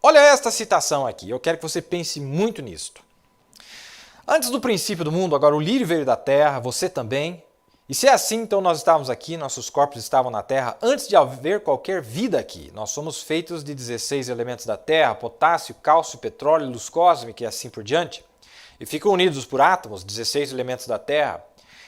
Olha esta citação aqui, eu quero que você pense muito nisto. Antes do princípio do mundo, agora o lírio veio da terra, você também. E se é assim, então nós estávamos aqui, nossos corpos estavam na terra antes de haver qualquer vida aqui. Nós somos feitos de 16 elementos da terra, potássio, cálcio, petróleo, luz cósmica e assim por diante. E ficam unidos por átomos, 16 elementos da terra.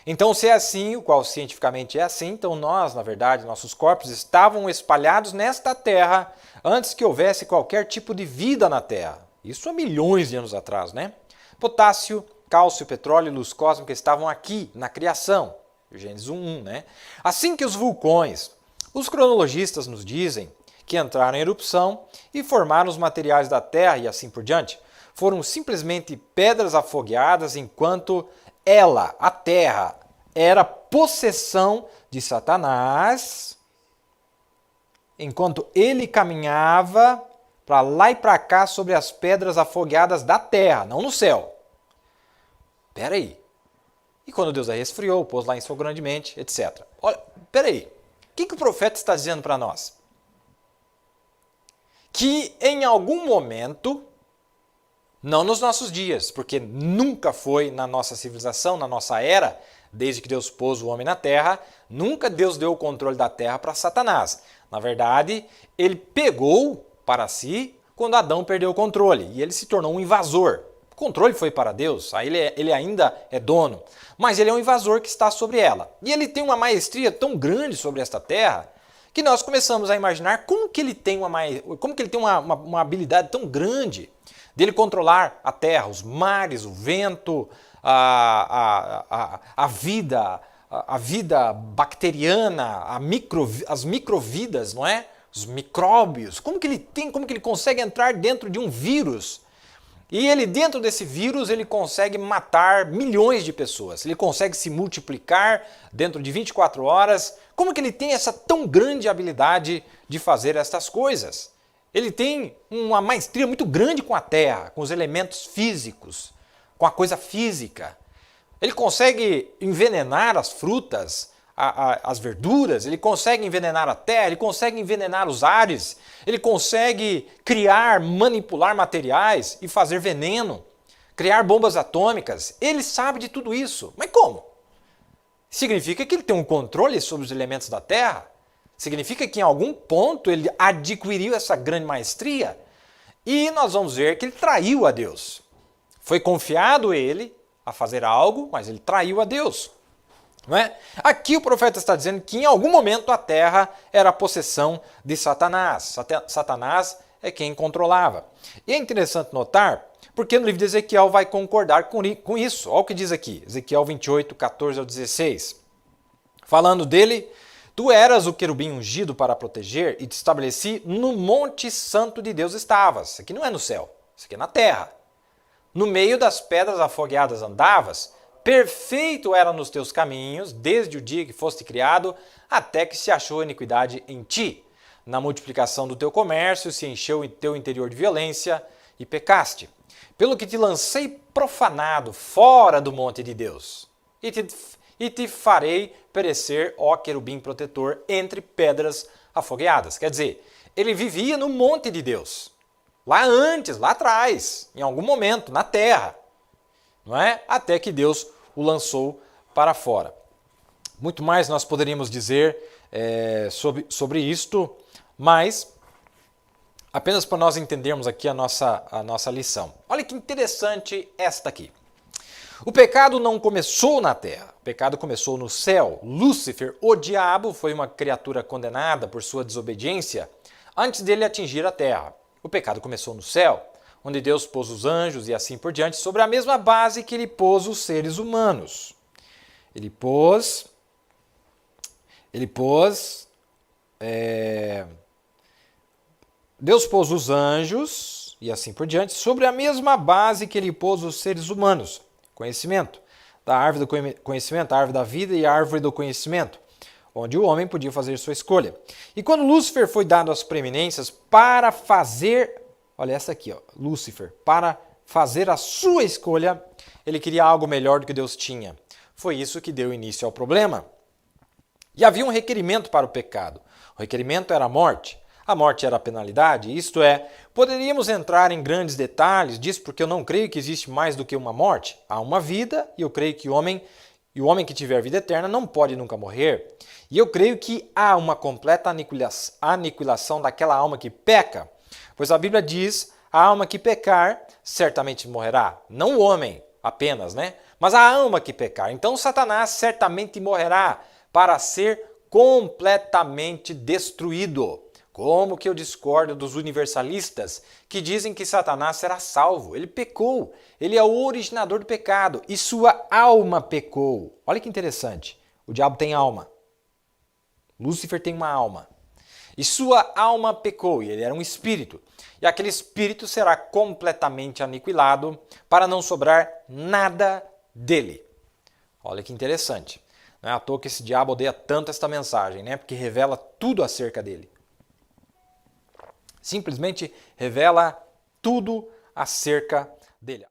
Então, se é assim, o qual cientificamente é assim, então nós, na verdade, nossos corpos estavam espalhados nesta terra antes que houvesse qualquer tipo de vida na terra. Isso há milhões de anos atrás, né? Potássio, cálcio, petróleo e luz cósmica estavam aqui, na criação. Gênesis 1:1, né? Assim que os vulcões, os cronologistas nos dizem que entraram em erupção e formaram os materiais da terra e assim por diante, foram simplesmente pedras afogueadas enquanto ela, a terra, era possessão de Satanás, enquanto ele caminhava para lá e para cá sobre as pedras afogueadas da terra, não no céu. Espera aí. E quando Deus a resfriou, pôs lá em sol grandemente, etc. Olha, espera aí. O que o profeta está dizendo para nós? Que em algum momento, não nos nossos dias, porque nunca foi na nossa civilização, na nossa era, desde que Deus pôs o homem na terra, nunca Deus deu o controle da terra para Satanás. Na verdade, ele pegou para si quando Adão perdeu o controle e ele se tornou um invasor. O controle foi para Deus, aí ele ainda é dono, mas ele é um invasor que está sobre ela. E ele tem uma maestria tão grande sobre esta terra que nós começamos a imaginar como que ele tem uma habilidade tão grande dele controlar a terra, os mares, o vento, a vida bacteriana, as microvidas, não é? Os micróbios. Como que ele consegue entrar dentro de um vírus? E ele, dentro desse vírus, ele consegue matar milhões de pessoas. Ele consegue se multiplicar dentro de 24 horas. Como que ele tem essa tão grande habilidade de fazer estas coisas? Ele tem uma maestria muito grande com a terra, com os elementos físicos, com a coisa física. Ele consegue envenenar as frutas, as verduras, ele consegue envenenar a terra, ele consegue envenenar os ares, ele consegue criar, manipular materiais e fazer veneno, criar bombas atômicas. Ele sabe de tudo isso. Mas como? Significa que ele tem um controle sobre os elementos da terra? Significa que em algum ponto ele adquiriu essa grande maestria? E nós vamos ver que ele traiu a Deus. Foi confiado ele a fazer algo, mas ele traiu a Deus. Não é? Aqui o profeta está dizendo que em algum momento a terra era a possessão de Satanás. Satanás é quem controlava. E é interessante notar, porque no livro de Ezequiel vai concordar com isso. Olha o que diz aqui, Ezequiel 28, 14 ao 16. Falando dele, tu eras o querubim ungido para proteger e te estabeleci no monte santo de Deus estavas. Isso aqui não é no céu, isso aqui é na terra. No meio das pedras afogueadas andavas, perfeito era nos teus caminhos, desde o dia que foste criado, até que se achou iniquidade em ti. Na multiplicação do teu comércio se encheu o teu interior de violência e pecaste. Pelo que te lancei profanado fora do monte de Deus. E te farei perecer, ó querubim protetor, entre pedras afogueadas. Quer dizer, ele vivia no monte de Deus. Lá antes, lá atrás, em algum momento, na terra. Não é? Até que Deus o lançou para fora. Muito mais nós poderíamos dizer sobre isto, mas apenas para nós entendermos aqui a nossa lição. Olha que interessante esta aqui. O pecado não começou na terra, o pecado começou no céu. Lúcifer, o diabo, foi uma criatura condenada por sua desobediência antes dele atingir a terra. O pecado começou no céu, onde Deus pôs os anjos e assim por diante, sobre a mesma base que ele pôs os seres humanos. Deus pôs os anjos e assim por diante, sobre a mesma base que ele pôs os seres humanos. Conhecimento, da árvore do conhecimento, a árvore da vida e a árvore do conhecimento, onde o homem podia fazer sua escolha. E quando Lúcifer foi dado as preeminências para fazer... Olha essa aqui, ó, Lúcifer, para fazer a sua escolha, ele queria algo melhor do que Deus tinha. Foi isso que deu início ao problema. E havia um requerimento para o pecado. O requerimento era a morte. A morte era a penalidade, isto é, poderíamos entrar em grandes detalhes disso porque eu não creio que existe mais do que uma morte. Há uma vida e eu creio que o homem que tiver vida eterna não pode nunca morrer. E eu creio que há uma completa aniquilação daquela alma que peca, pois a Bíblia diz, a alma que pecar certamente morrerá. Não o homem apenas, né? Mas a alma que pecar. Então Satanás certamente morrerá para ser completamente destruído. Como que eu discordo dos universalistas que dizem que Satanás será salvo? Ele pecou, ele é o originador do pecado e sua alma pecou. Olha que interessante, o diabo tem alma, Lúcifer tem uma alma e sua alma pecou e ele era um espírito. E aquele espírito será completamente aniquilado para não sobrar nada dele. Olha que interessante. Não é à toa que esse diabo odeia tanto esta mensagem, né? Porque revela tudo acerca dele. Simplesmente revela tudo acerca dele.